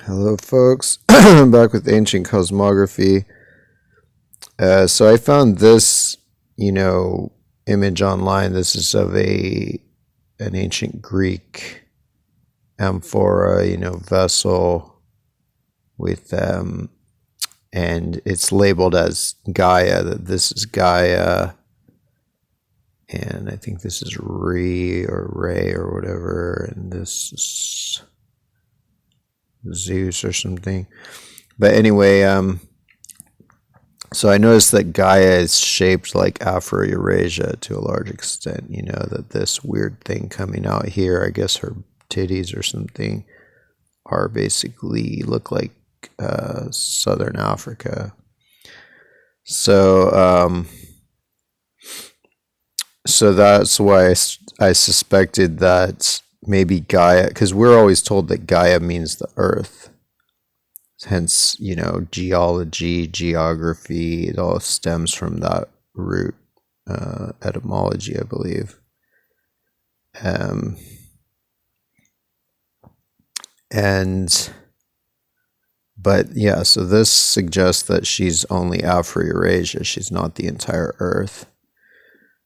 Hello, folks. I'm back with ancient cosmography. So I found this, image online. This is of an ancient Greek amphora, vessel with and it's labeled as Gaia. That this is Gaia, and I think this is Re or Ray or whatever, and this is Zeus or something. But anyway, so I noticed that Gaia is shaped like Afro-Eurasia to a large extent. That this weird thing coming out here, I guess her titties or something, are basically look like Southern Africa. So, so that's why I suspected that maybe Gaia, because we're always told that Gaia means the Earth. Hence, geology, geography, it all stems from that root etymology, I believe. But yeah, so this suggests that she's only Afro-Eurasia. She's not the entire Earth.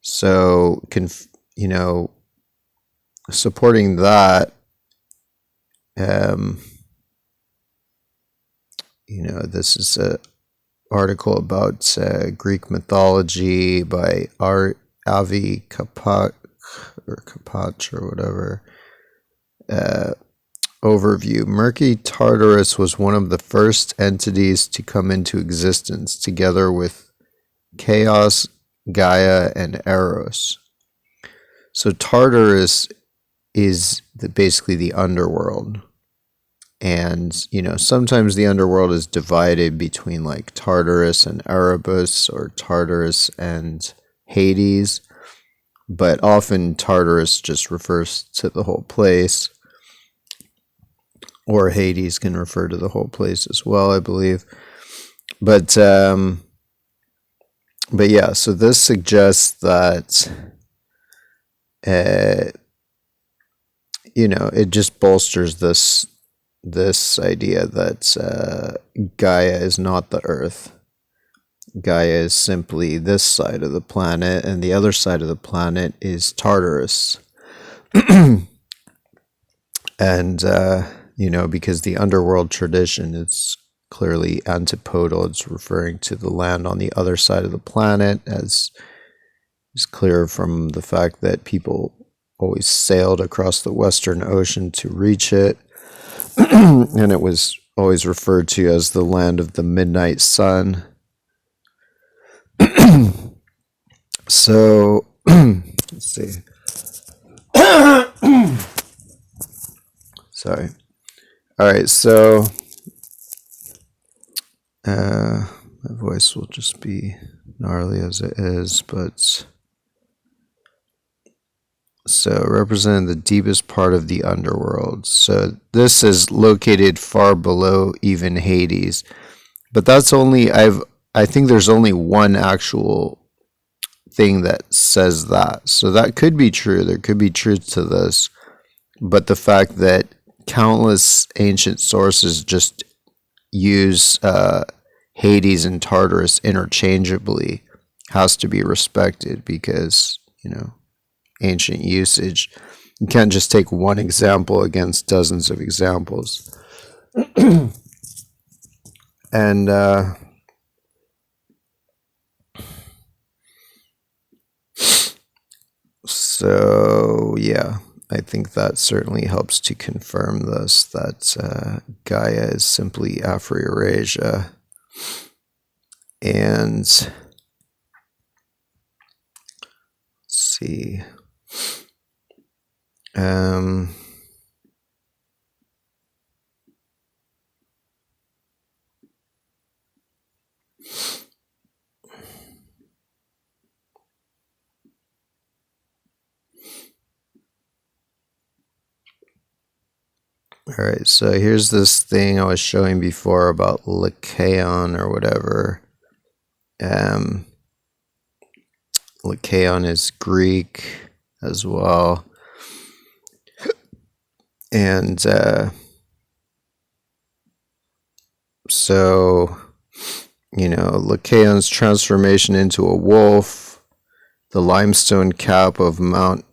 So, supporting that, this is an article about Greek mythology by Avi Kapach or whatever. Overview. Murky Tartarus was one of the first entities to come into existence, together with Chaos, Gaia, and Eros. So Tartarus is basically the underworld. And, sometimes the underworld is divided between like Tartarus and Erebus, or Tartarus and Hades. But often Tartarus just refers to the whole place. Or Hades can refer to the whole place as well, I believe. But yeah, so this suggests that, it just bolsters this idea that Gaia is not the Earth. Gaia is simply this side of the planet, and the other side of the planet is Tartarus. And, because the underworld tradition is clearly antipodal, it's referring to the land on the other side of the planet, as is clear from the fact that people always sailed across the Western Ocean to reach it. And it was always referred to as the land of the midnight sun. So, let's see. Sorry. All right, so my voice will just be gnarly as it is, but so representing the deepest part of the underworld. So this is located far below even Hades, but that's only I think there's only one actual thing that says that. So that could be true. There could be truth to this, but the fact that countless ancient sources just use Hades and Tartarus interchangeably has to be respected, because ancient usage. You can't just take one example against dozens of examples. And so yeah, I think that certainly helps to confirm this, that Gaia is simply Afro-Eurasia. And let's see. All right, so here's this thing I was showing before about Lycaon or whatever. Lycaon is Greek as well. And So, Lycaon's transformation into a wolf, the limestone cap of Mount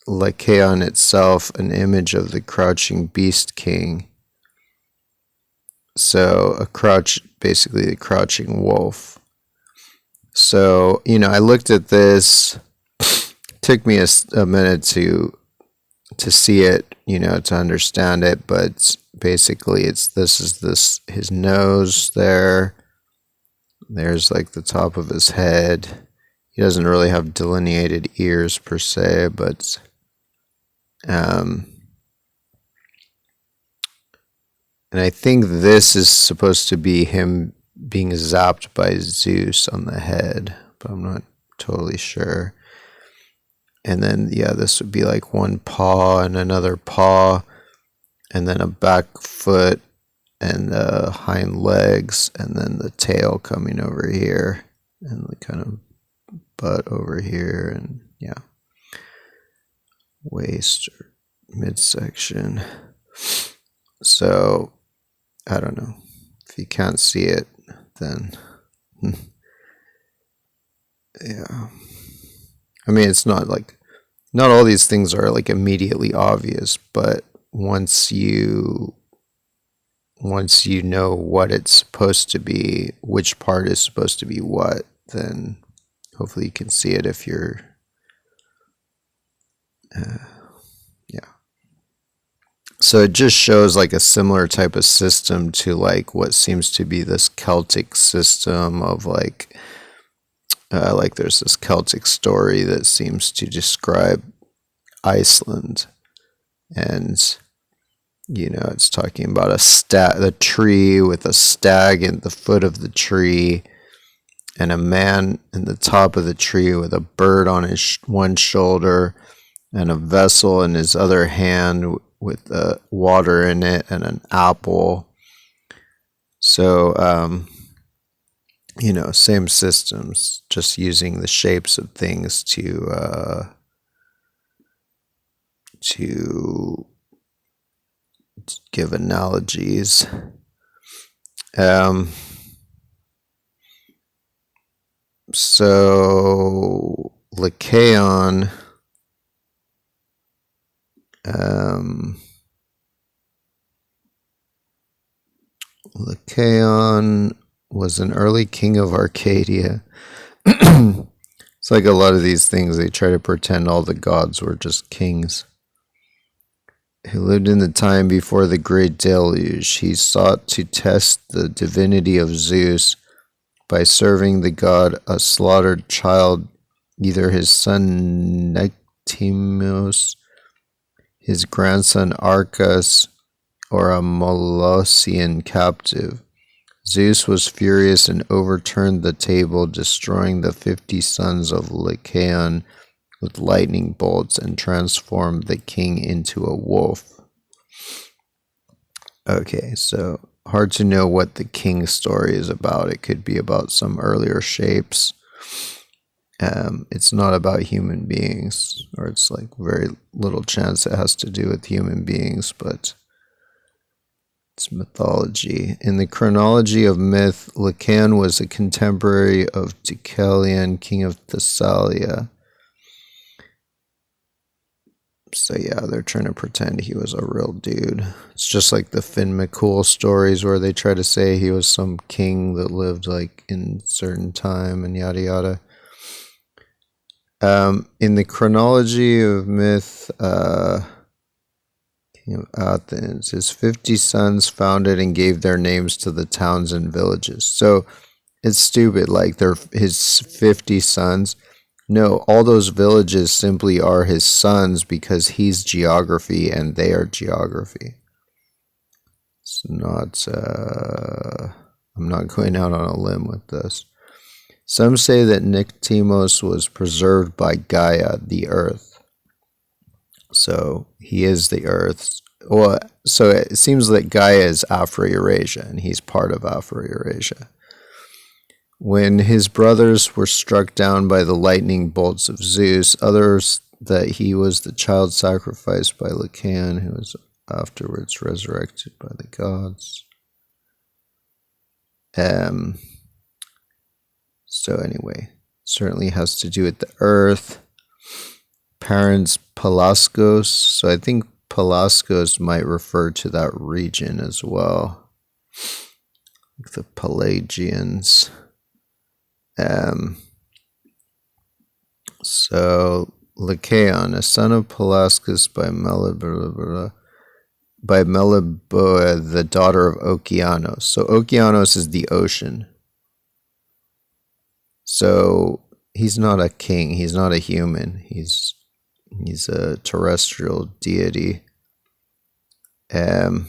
Lycaon itself, an image of the crouching beast king. So basically the crouching wolf. So, I looked at this. Took me a minute to see it, to understand it, but basically this is his nose there. There's like the top of his head. He doesn't really have delineated ears per se, but and I think this is supposed to be him being zapped by Zeus on the head, but I'm not totally sure. And then, this would be like one paw and another paw, and then a back foot and the hind legs, and then the tail coming over here, and the kind of butt over here, and waist or midsection. So, I don't know. If you can't see it, then yeah. I mean, it's not all these things are like immediately obvious, but once you know what it's supposed to be, which part is supposed to be what, then hopefully you can see it if you're So it just shows like a similar type of system to like what seems to be this Celtic system of like there's this Celtic story that seems to describe Iceland, and it's talking about the tree with a stag at the foot of the tree, and a man in the top of the tree with a bird on his one shoulder, and a vessel in his other hand with water in it, and an apple. So, same systems, just using the shapes of things to give analogies. So Lycaon, Lycaon was an early king of Arcadia. It's like a lot of these things, they try to pretend all the gods were just kings. Who lived in the time before the great deluge. He sought to test the divinity of Zeus by serving the god a slaughtered child, either his son Nectimos, his grandson Arcas, or a Molossian captive. Zeus was furious and overturned the table, destroying the 50 sons of Lycaon with lightning bolts, and transformed the king into a wolf. Okay, so hard to know what the king story is about. It could be about some earlier shapes. It's not about human beings, or it's like very little chance it has to do with human beings, but it's mythology. In the chronology of myth, Lycaon was a contemporary of Deucalion, king of Thessalia. So yeah, they're trying to pretend he was a real dude. It's just like the Finn McCool stories where they try to say he was some king that lived like in certain time and yada yada. In the chronology of myth, king of Athens, his 50 sons founded and gave their names to the towns and villages. So it's stupid, like they're his 50 sons. No, all those villages simply are his sons because he's geography and they are geography. It's not, I'm not going out on a limb with this. Some say that Nectimos was preserved by Gaia, the earth. So he is the earth. Well, so it seems that Gaia is Afro-Eurasia and he's part of Afro-Eurasia. When his brothers were struck down by the lightning bolts of Zeus, others that he was the child sacrificed by Lycaon, who was afterwards resurrected by the gods. Um, so anyway, certainly has to do with the earth. Parents Pelasgos. So I think Pelasgos might refer to that region as well. Like the Pelagians. So Lycaon, a son of Pelasgus by Meliboea, the daughter of Okeanos. So Okeanos is the ocean. So he's not a king. He's not a human. He's a terrestrial deity. And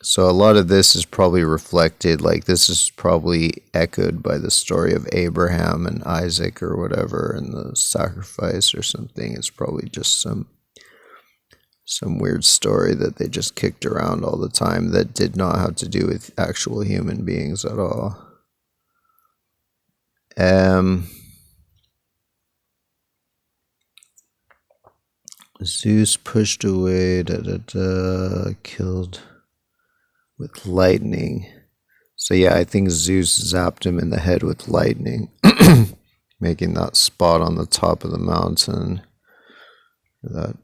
so a lot of this is probably reflected, like this is probably echoed by the story of Abraham and Isaac or whatever, and the sacrifice or something. It's probably just some weird story that they just kicked around all the time that did not have to do with actual human beings at all. Zeus pushed away, killed with lightning. So yeah, I think Zeus zapped him in the head with lightning, making that spot on the top of the mountain. That,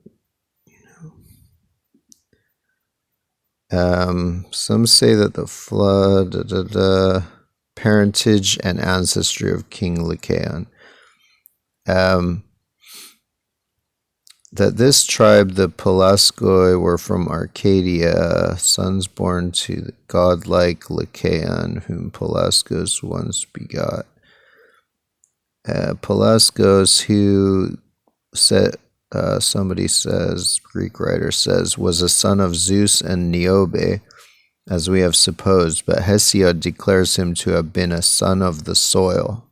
some say that the flood, parentage and ancestry of King Lycaon. That this tribe, the Pelasgoi, were from Arcadia, sons born to the godlike Lycaon, whom Pelasgos once begot. Pelasgos, who said, somebody says, Greek writer says, was a son of Zeus and Niobe, as we have supposed, but Hesiod declares him to have been a son of the soil.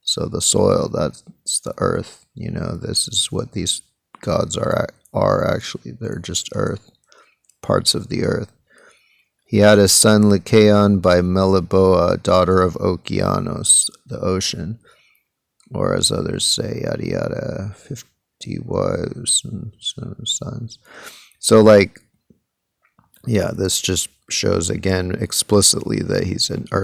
So the soil, that's the earth. You know, this is what these gods are actually. They're just earth, parts of the earth. He had a son Lycaon by Meliboea, daughter of Okeanos, the ocean, or as others say, yada yada, 50 wives and sons. So like, yeah, this just shows again explicitly that he's an earth